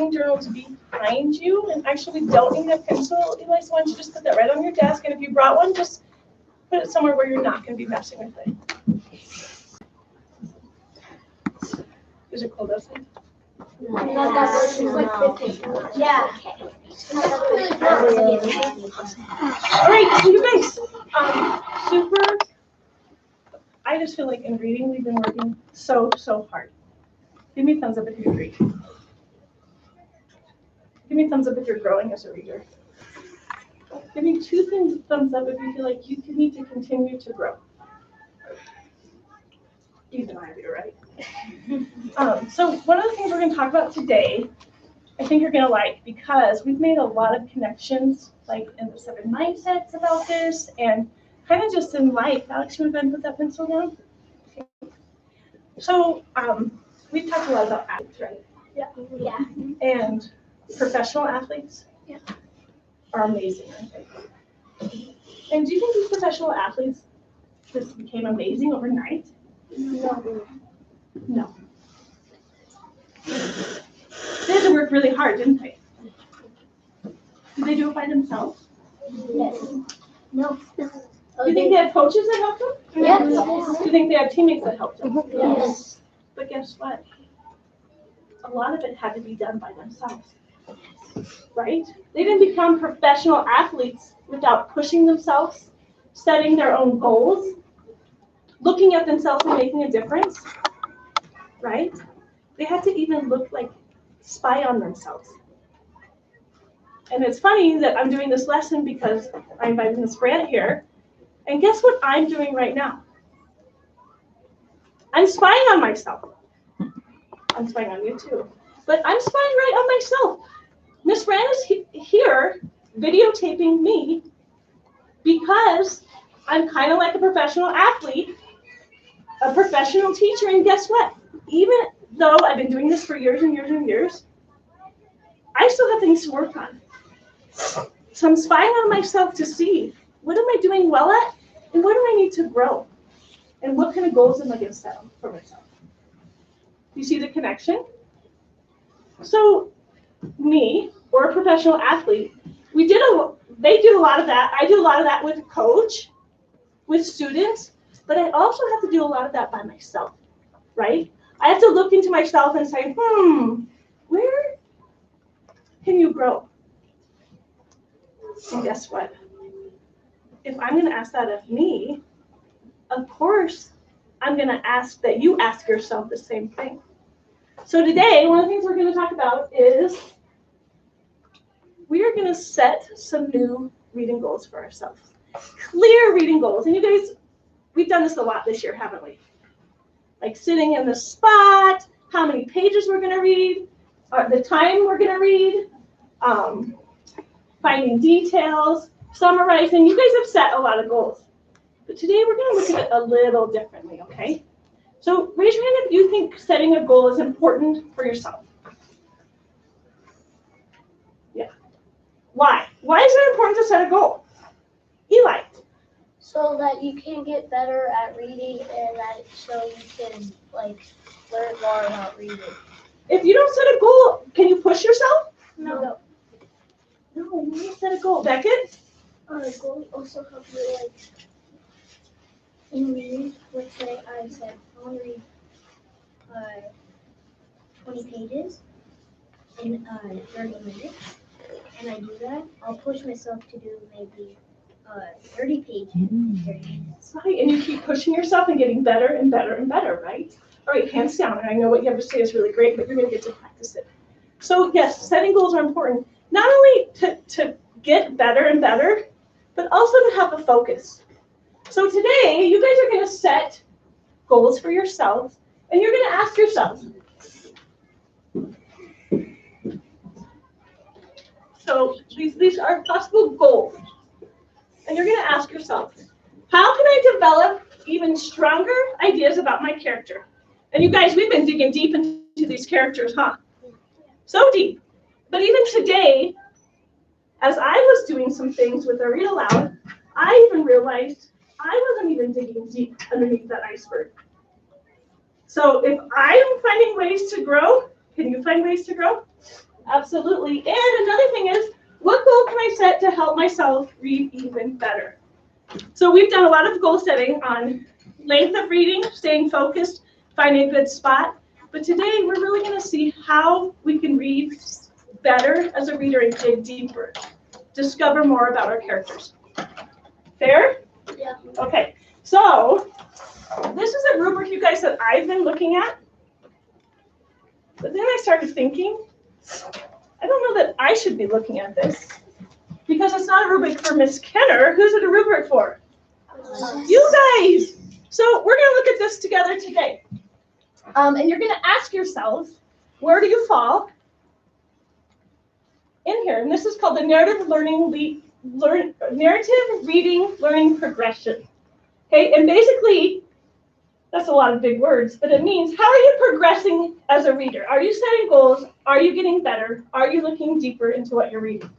reading journals behind you. And actually, we don't need a pencil, Eli, so why don't you just put that right on your desk. And if you brought one, just put it somewhere where you're not going to be messing with it. Is it cold outside? Not that much. It's like 50. Yeah. All right, so you guys, super. I just feel like in reading, we've been working so hard. Give me a thumbs up if you agree. Give me a thumbs up if you're growing as a reader. Give me two thumbs up if you feel like you need to continue to grow. Even I do, right? So one of the things we're going to talk about today, I think you're going to like, because we've made a lot of connections, like in the 7 mindsets about this, and kind of just in life. Alex, you want to go ahead and put that pencil down? Okay. So we've talked a lot about athletes, right? Yeah. And professional athletes are amazing, aren't they? And do you think these professional athletes just became amazing overnight? No. They had to work really hard, didn't they? Did they do it by themselves? Yes. No. Do you think they had coaches that helped them? Yes. Do you think they had teammates that helped them? Yes. But guess what? A lot of it had to be done by themselves, right? They didn't become professional athletes without pushing themselves, setting their own goals, looking at themselves and making a difference, right? They had to even spy on themselves. And it's funny that I'm doing this lesson because I invited Miss Brandt here. And guess what I'm doing right now? I'm spying on myself. I'm spying on you too. But I'm spying right on myself. Miss Brandt is here videotaping me because I'm kind of like a professional athlete, a professional teacher, and guess what? Even though I've been doing this for years and years and years, I still have things to work on. So I'm spying on myself to see what am I doing well at and what do I need to grow and what kind of goals am I going to set for myself. You see the connection? So me, or a professional athlete, they do a lot of that. I do a lot of that with a coach, with students, but I also have to do a lot of that by myself, right? I have to look into myself and say, where can you grow? And guess what? If I'm going to ask that of me, of course, I'm going to ask that you ask yourself the same thing. So today, one of the things we're going to talk about is we are going to set some new reading goals for ourselves. Clear reading goals. And you guys, we've done this a lot this year, haven't we? Like sitting in the spot, how many pages we're going to read, or the time we're going to read, finding details, summarizing. You guys have set a lot of goals. But today we're going to look at it a little differently, okay? So raise your hand if you think setting a goal is important for yourself. Yeah. Why? Why is it important to set a goal? Eli. So that you can get better at reading and so you can learn more about reading. If you don't set a goal, can you push yourself? No. No, you need to set a goal. Beckett? Goals also help you in reading. Let's say I said I want to read 20 pages in 30 minutes, and I do that. I'll push myself to do maybe 30 pages in 30 minutes. Right, and you keep pushing yourself and getting better and better and better, right? All right, hands down. I know what you have to say is really great, but you're going to get to practice it. So yes, setting goals are important, not only to get better and better, but also to have a focus. So today, you guys are going to set goals for yourselves, and you're going to ask yourself. So these are possible goals. And you're going to ask yourself, how can I develop even stronger ideas about my character? And you guys, we've been digging deep into these characters, huh? So deep. But even today, as I was doing some things with a read aloud, I even realized I wasn't even digging deep underneath that iceberg. So if I'm finding ways to grow, can you find ways to grow? Absolutely. And another thing is, what goal can I set to help myself read even better? So we've done a lot of goal setting on length of reading, staying focused, finding a good spot. But today we're really going to see how we can read better as a reader and dig deeper. Discover more about our characters. Fair? Yeah. Okay. So this is a rubric, you guys, that I've been looking at. But then I started thinking, I don't know that I should be looking at this because it's not a rubric for Miss Kenner. Who's it a rubric for? You guys. So we're going to look at this together today. And you're going to ask yourself, where do you fall in here? And this is called the narrative reading learning progression. Okay, and basically, that's a lot of big words, but it means, how are you progressing as a reader? Are you setting goals? Are you getting better? Are you looking deeper into what you're reading?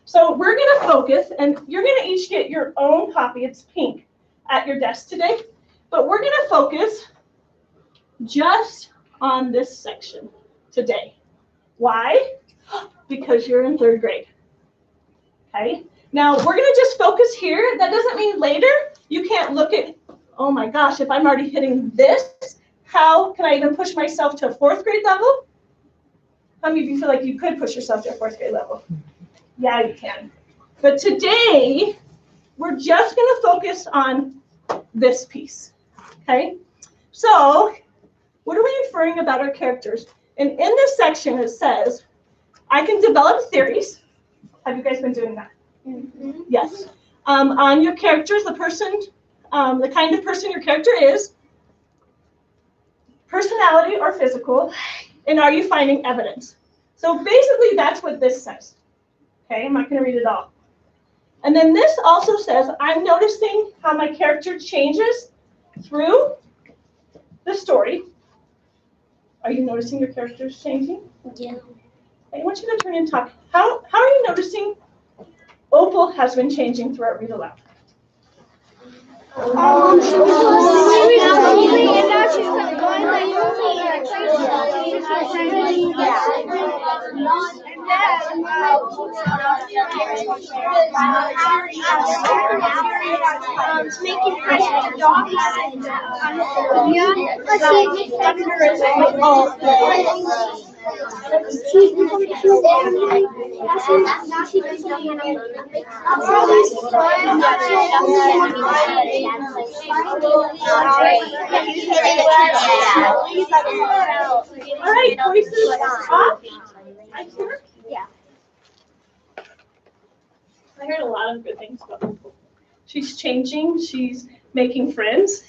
So we're going to focus, and you're going to each get your own copy. It's pink at your desk today. But we're going to focus just on this section today. Why? Because you're in 3rd grade. Okay? Now, we're going to just focus here. That doesn't mean later you can't look at, oh my gosh, if I'm already hitting this, how can I even push myself to a 4th grade level? How many of you feel like you could push yourself to a 4th grade level? Yeah, you can. But today, we're just going to focus on this piece. Okay? So, what are we inferring about our characters? And in this section, it says, I can develop theories. Have you guys been doing that? Mm-hmm. Yes. On your characters, the person, the kind of person your character is, personality or physical, and are you finding evidence? So basically, that's what this says. Okay, I'm not going to read it all. And then this also says, I'm noticing how my character changes through the story. Are you noticing your characters changing? Yeah. I want you to turn and talk. How are you noticing Opal has been changing throughout Read Aloud? She making friends with dogs. All right, voices off. Yeah. I heard a lot of good things about Opal. She's changing. She's making friends.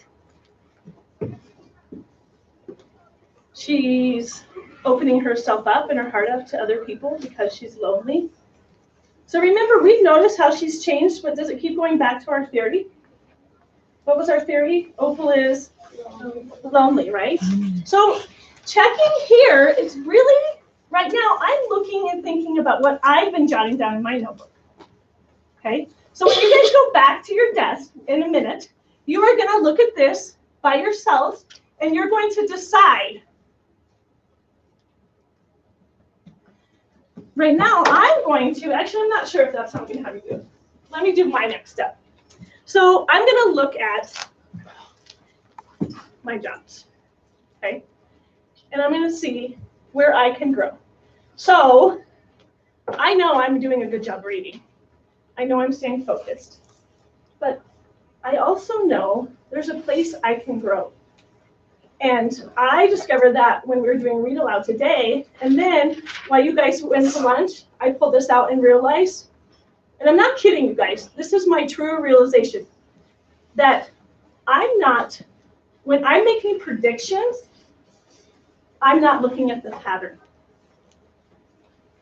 She's opening herself up and her heart up to other people because she's lonely. So remember, we've noticed how she's changed, but does it keep going back to our theory? What was our theory? Opal is lonely, right? So checking here is really, right now, I'm looking and thinking about what I've been jotting down in my notebook. Okay? So when you guys go back to your desk in a minute, you are going to look at this by yourself, and you're going to decide. Right now, I'm going to, actually, I'm not sure if that's something how to do. Let me do my next step. So I'm going to look at my jobs, okay? And I'm going to see where I can grow. So I know I'm doing a good job reading. I know I'm staying focused. But I also know there's a place I can grow. And I discovered that when we were doing Read Aloud today, and then while you guys went to lunch, I pulled this out and realized, and I'm not kidding you guys, this is my true realization, that I'm not, when I'm making predictions, I'm not looking at the pattern.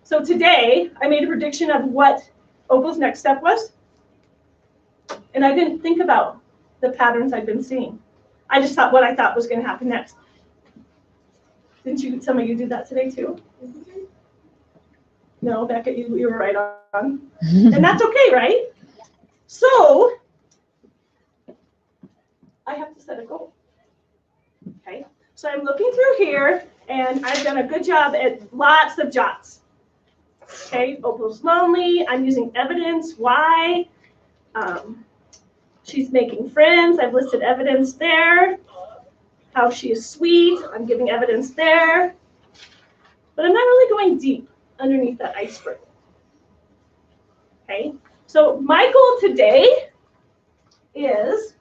So today, I made a prediction of what Opal's next step was, and I didn't think about the patterns I've been seeing. I just thought what I thought was going to happen next. Didn't you? Some of you do that today too? Mm-hmm. No, Becca, you were right on. And that's okay, right? So I have to set a goal. Okay. So I'm looking through here, and I've done a good job at lots of jots. Okay, Opal's lonely. I'm using evidence. Why? She's making friends. I've listed evidence there. How she is sweet. I'm giving evidence there. But I'm not really going deep underneath that iceberg. Okay, so my goal today is,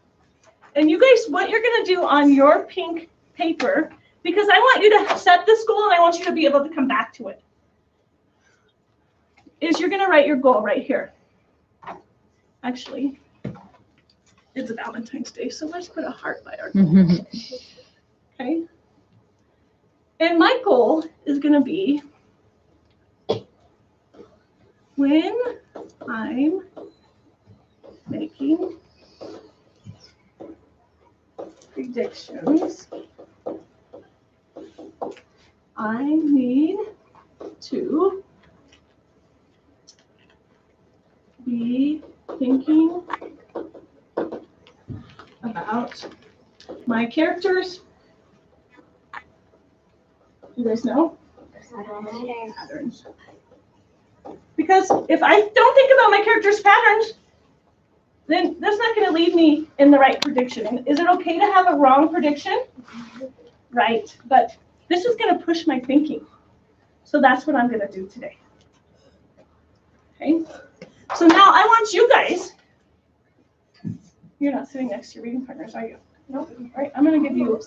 and you guys, what you're going to do on your pink paper, because I want you to set this goal and I want you to be able to come back to it, is you're going to write your goal right here. Actually, it's Valentine's Day, so let's put a heart by our goal. Okay? And my goal is going to be, when I'm making predictions, I need to be thinking about my characters. You guys know? Patterns. Because if I don't think about my character's patterns, then that's not going to lead me in the right prediction. And is it okay to have a wrong prediction? Right. But this is going to push my thinking. So that's what I'm going to do today. Okay. So now I want you guys. You're not sitting next to your reading partners, are you? Nope. All right. I'm going to give you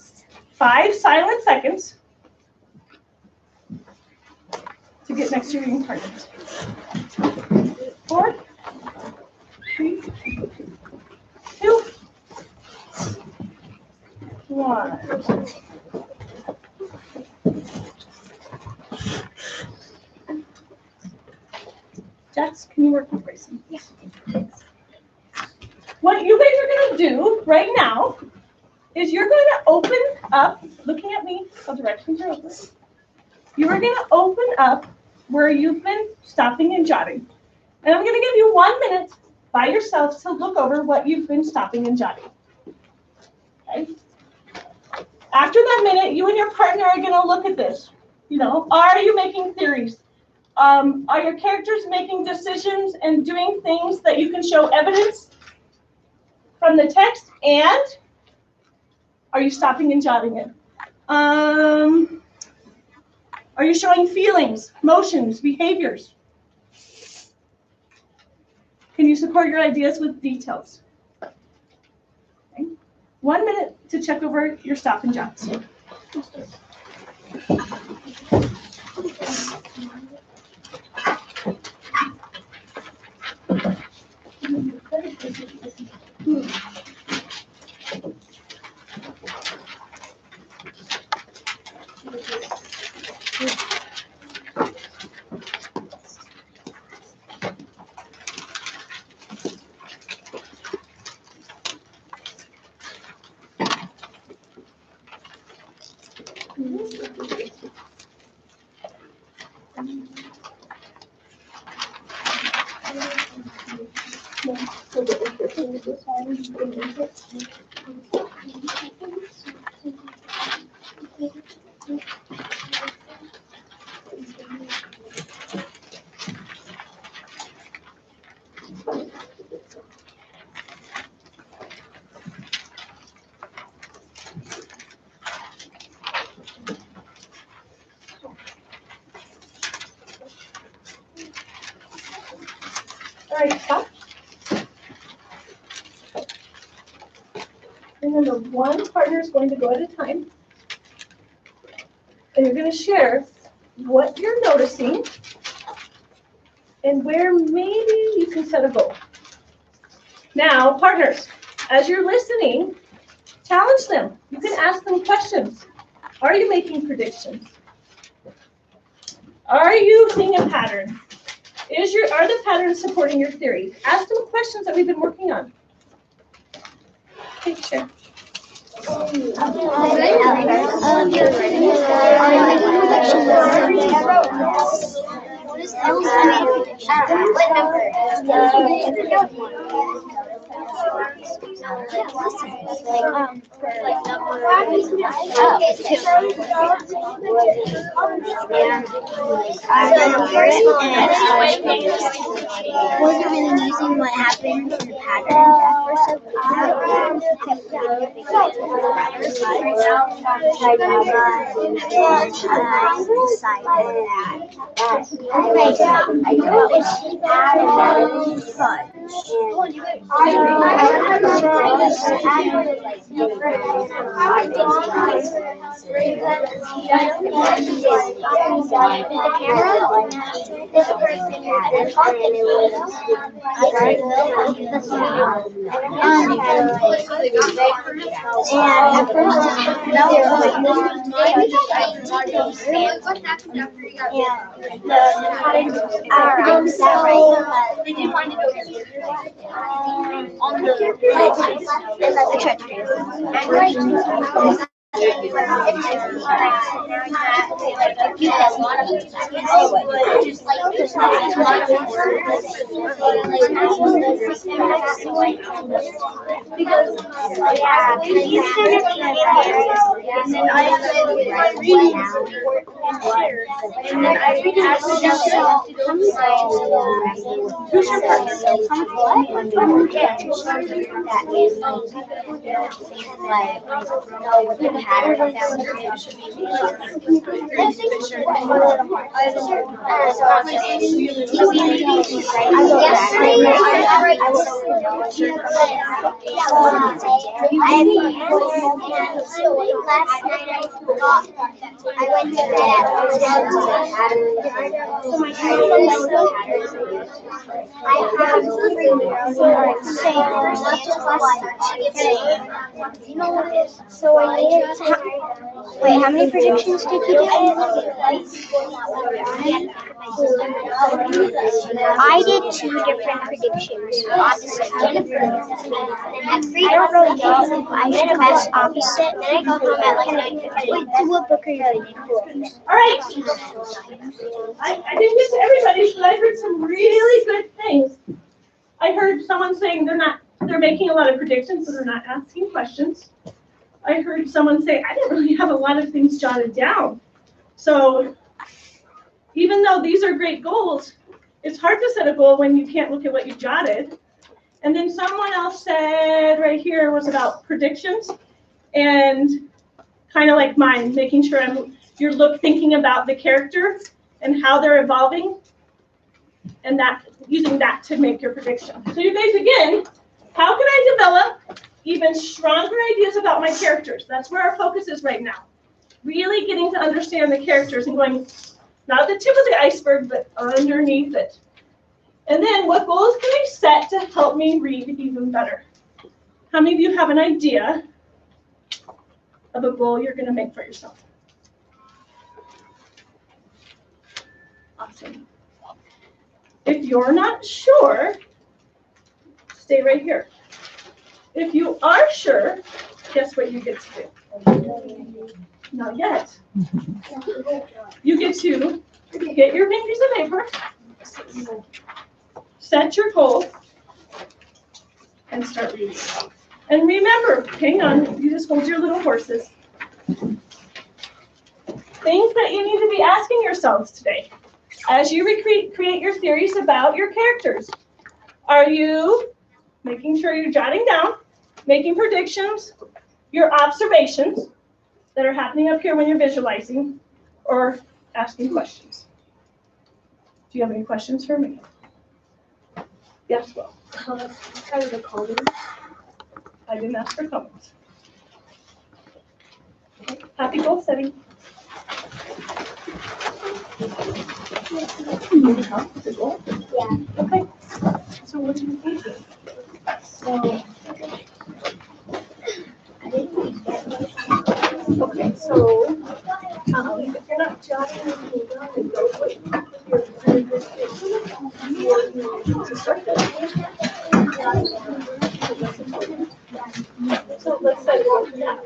5 silent seconds to get next to your reading partners. 4, 3, 2, 1. Jax, can you work with Grayson? Yes. What you guys are going to do right now is you're going to open up, looking at me, the directions are open. You are going to open up where you've been stopping and jotting. And I'm going to give you 1 minute by yourself to look over what you've been stopping and jotting. Okay? After that minute, you and your partner are going to look at this. You know, are you making theories? Are your characters making decisions and doing things that you can show evidence from the text? And are you stopping and jotting it? Are you showing feelings, emotions, behaviors? Can you support your ideas with details? Okay. 1 minute to check over your stop and jots. All right, stop. Remember, one partner is going to go at a time. And you're going to share what you're noticing and where maybe you can set a goal. Now, partners, as you're listening, challenge them. You can ask them questions. Are you making predictions? Are you seeing a pattern? Are the patterns supporting your theory? Ask them questions that we've been working on. Okay, share. Wasn't really using what happened in the patterns at first. So I needed to. Wait, how many predictions did you do? I did 2 different predictions. Opposite. I don't really know. I did a best opposite. Then I got home at like 9:50. Wait, so what book are you reading? All right. I didn't get to everybody, but I heard some really good things. I heard someone saying they're making a lot of predictions, so they're not asking questions. I heard someone say, I didn't really have a lot of things jotted down. So even though these are great goals, it's hard to set a goal when you can't look at what you jotted. And then someone else said right here was about predictions and kind of like mine, making sure you're thinking about the character and how they're evolving and using that to make your prediction. So you guys, again, how can I develop even stronger ideas about my characters? That's where our focus is right now. Really getting to understand the characters and going, not at the tip of the iceberg, but underneath it. And then what goals can I set to help me read even better? How many of you have an idea of a goal you're going to make for yourself? Awesome. If you're not sure, stay right here. If you are sure, guess what you get to do? Not yet. You get to get your pieces of paper, set your goal, and start reading. And remember, hang on, you just hold your little horses. Things that you need to be asking yourselves today as you create your theories about your characters. Are you making sure you're jotting down, making predictions, your observations that are happening up here when you're visualizing, or asking questions? Do you have any questions for me? Yes, well. Kind of the comments. I didn't ask for comments. Okay. Happy goal setting. Yeah. Okay. So what do you think? So. Okay, so if you're not jotting anything down, then go with So let's say that.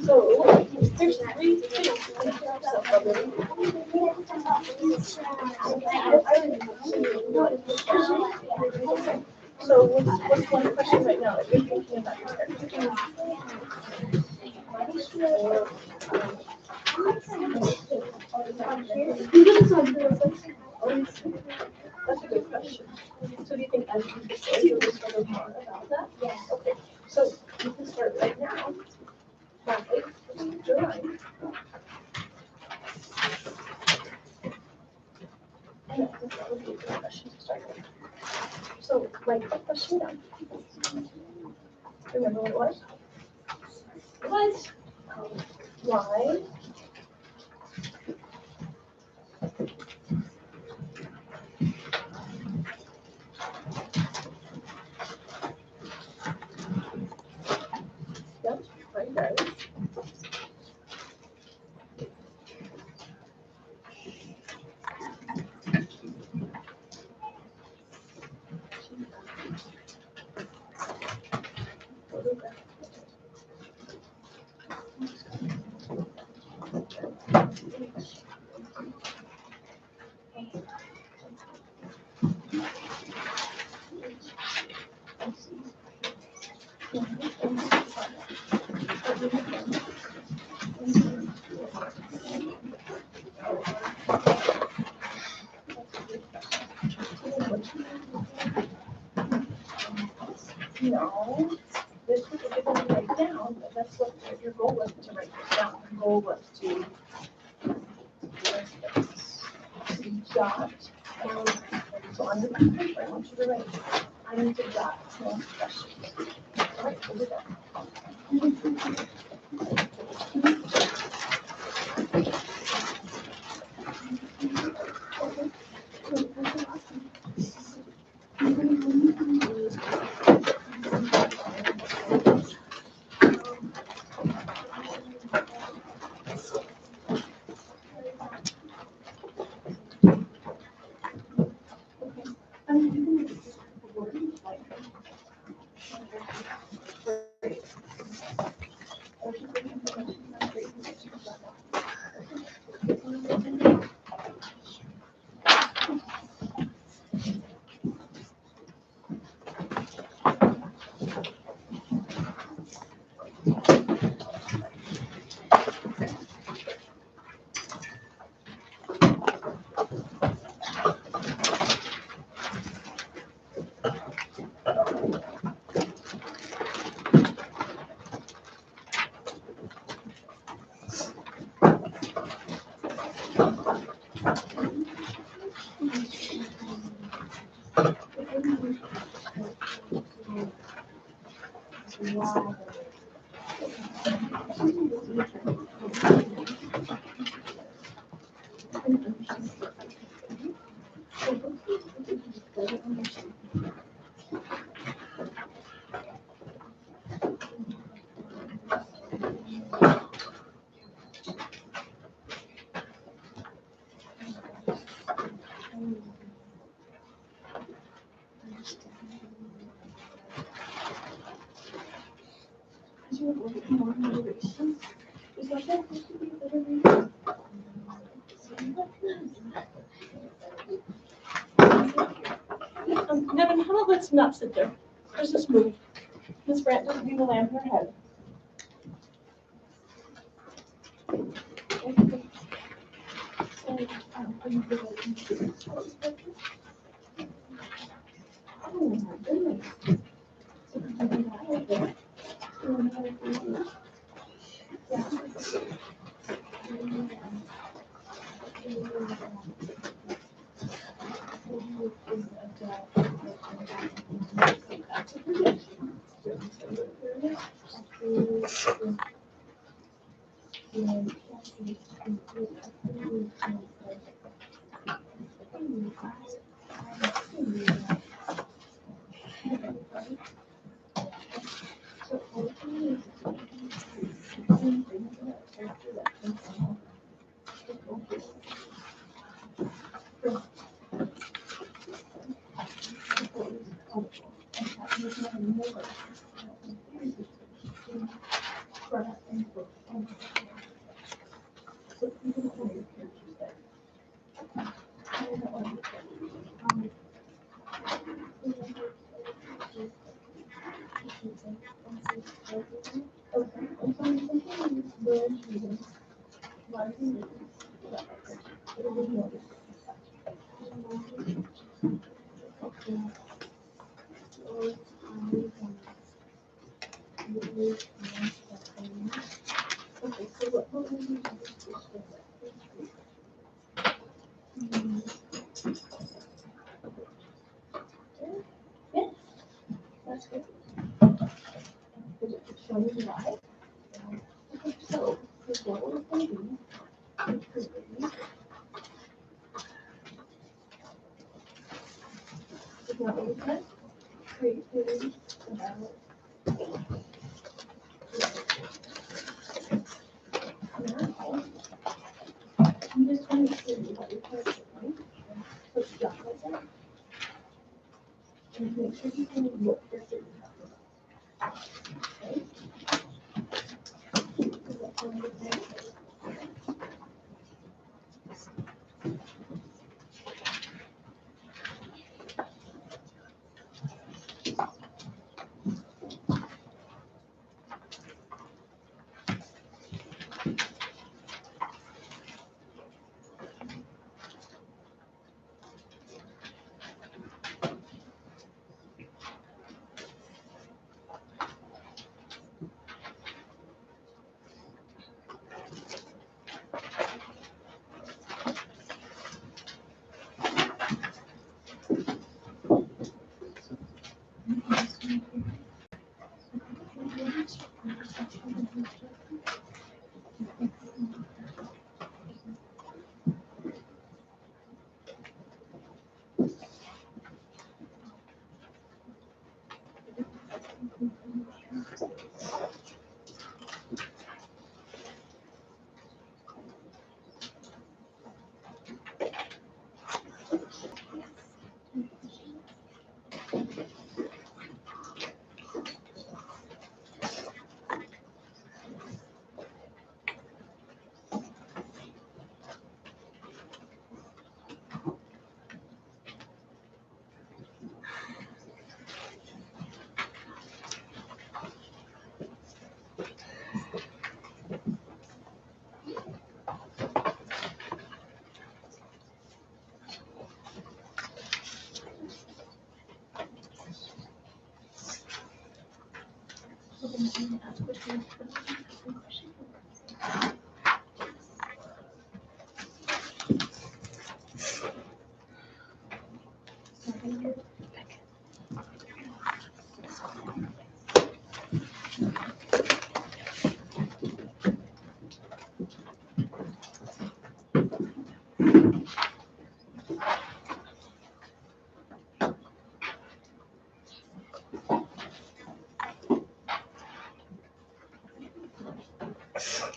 So there's 3 things. So what's one question right now that you're thinking about? That's a good question. So do you think as you get older, you'll discover more about that? Yes. Okay, so you can start right now. Monthly, July. And I think that would be a good question to start with. So write the question down. Remember what it was? It was why yep, right there. No, this was what you're going to write down, but that's what your goal was to write this down. Your goal was to jot down. So on your paper, I want you to write, I need to jot down questions. All right, we'll do that. Nevin, how about let's not sit there? Let's just move. Miss Brant doesn't need a lamp in her head. Oh my goodness. That's good. Show me why. Okay, so the goal is going to be creativity about now. I'm just trying to see what you're talking about. So stop like that. And make sure you can look for certain topics. Okay? Does that sound good to you?